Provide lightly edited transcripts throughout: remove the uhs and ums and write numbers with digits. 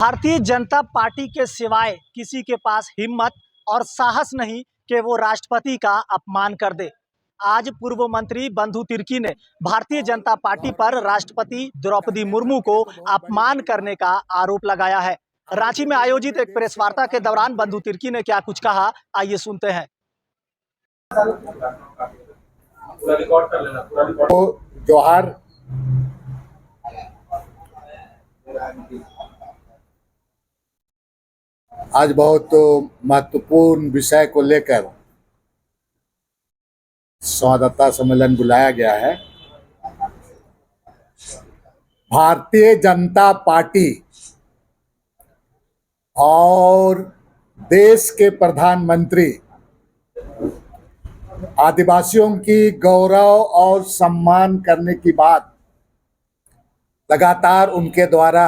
Bharatiya Janata party के सिवाय किसी के पास हिम्मत और साहस नहीं कि वो राष्ट्रपति का अपमान कर दे। आज पूर्व मंत्री बंधु तिर्की ने भारतीय जनता पार्टी पर राष्ट्रपति द्रौपदी मुर्मू को अपमान करने का आरोप लगाया है। रांची में आयोजित एक प्रेस वार्ता के दौरान बंधु तिर्की ने क्या कुछ कहा, आइए सुनते हैं। तो जोहार। आज बहुत महत्वपूर्ण विषय को लेकर संवाददाता सम्मेलन बुलाया गया है। भारतीय जनता पार्टी और देश के प्रधानमंत्री आदिवासियों की गौरव और सम्मान करने की बात लगातार उनके द्वारा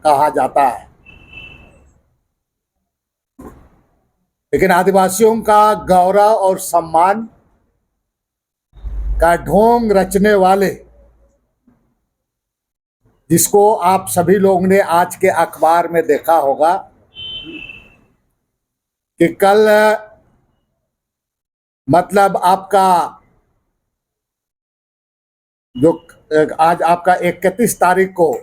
कहा जाता है, लेकिन आदिवासियों का गौरव और सम्मान का ढोंग रचने वाले, जिसको आप सभी लोगों ने आज के अखबार में देखा होगा कि कल मतलब आपका जो आज आपका 31 तारीख को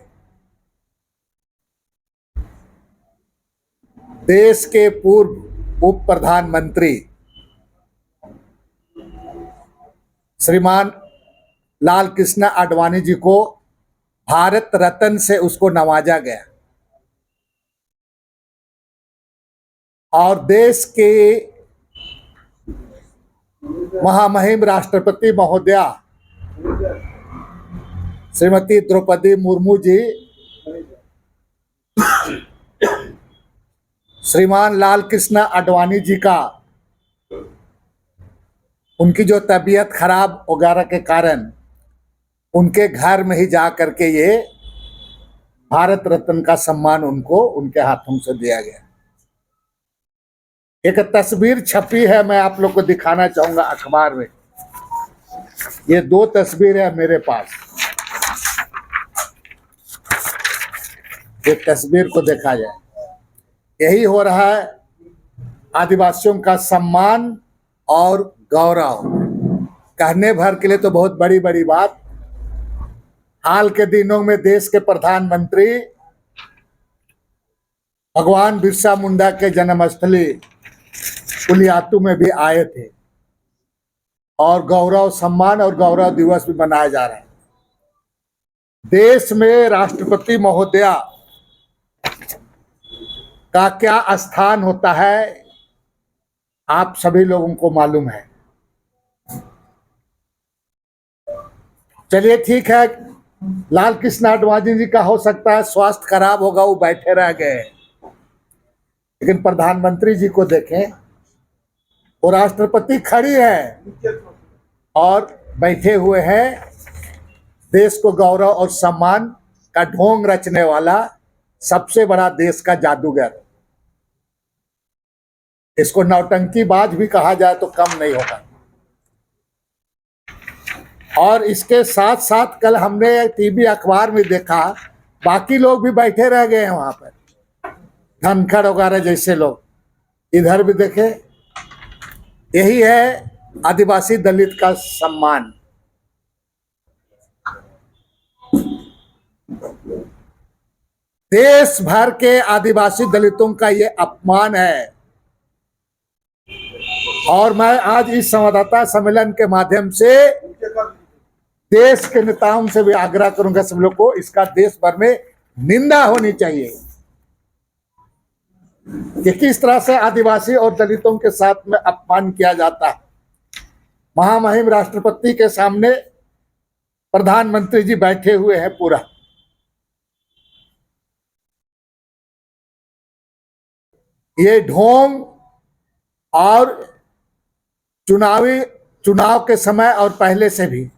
देश के पूर्व उप प्रधानमंत्री श्रीमान लाल कृष्ण आडवाणी जी को भारत रत्न से उसको नवाजा गया और देश के महामहिम राष्ट्रपति महोदया श्रीमती द्रौपदी मुर्मू जी श्रीमान लाल कृष्ण आडवाणी जी का उनकी जो तबीयत खराब वगैरह के कारण उनके घर में ही जा करके ये भारत रत्न का सम्मान उनको उनके हाथों से दिया गया। एक तस्वीर छपी है, मैं आप लोग को दिखाना चाहूंगा अखबार में। ये दो तस्वीर है मेरे पास, एक तस्वीर को देखा जाए। यही हो रहा है आदिवासियों का सम्मान और गौरव। कहने भर के लिए तो बहुत बड़ी बड़ी बात। हाल के दिनों में देश के प्रधानमंत्री भगवान बिरसा मुंडा के जन्मस्थली पुलियातू में भी आए थे और गौरव सम्मान और गौरव दिवस भी मनाया जा रहा है। देश में राष्ट्रपति महोदया का क्या स्थान होता है आप सभी लोगों को मालूम है। चलिए ठीक है, लाल कृष्ण आडवाणी जी का हो सकता है स्वास्थ्य खराब होगा, वो बैठे रह गए, लेकिन प्रधानमंत्री जी को देखें, वो राष्ट्रपति खड़ी है और बैठे हुए हैं। देश को गौरव और सम्मान का ढोंग रचने वाला सबसे बड़ा देश का जादूगर, इसको नौटंकीबाज भी कहा जाए तो कम नहीं होगा। और इसके साथ साथ कल हमने टीवी अखबार में देखा, बाकी लोग भी बैठे रह गए हैं वहां पर, धनखड़ वगैरह जैसे लोग। इधर भी देखे, यही है आदिवासी दलित का सम्मान। देश भर के आदिवासी दलितों का ये अपमान है और मैं आज इस संवाददाता सम्मेलन के माध्यम से देश के नेताओं से भी आग्रह करूंगा सब लोग को, इसका देश भर में निंदा होनी चाहिए कि किस तरह से आदिवासी और दलितों के साथ में अपमान किया जाता है। महामहिम राष्ट्रपति के सामने प्रधानमंत्री जी बैठे हुए हैं पूरा। ये ढोंग और चुनाव के समय और पहले से भी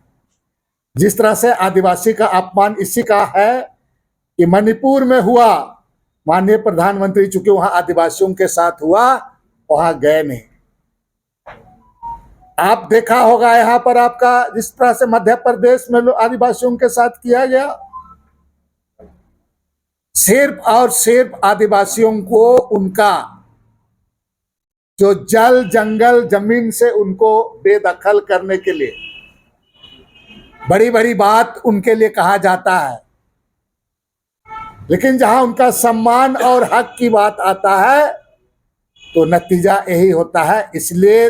जिस तरह से आदिवासी का अपमान इसी का है कि मणिपुर में हुआ, माननीय प्रधानमंत्री चूंकि वहां आदिवासियों के साथ हुआ, वहां गए नहीं। आप देखा होगा यहाँ पर आपका जिस तरह से मध्य प्रदेश में आदिवासियों के साथ किया गया, सिर्फ और सिर्फ आदिवासियों को उनका जो जल जंगल जमीन से उनको बेदखल करने के लिए बड़ी बड़ी बात उनके लिए कहा जाता है, लेकिन जहां उनका सम्मान और हक की बात आता है तो नतीजा यही होता है। इसलिए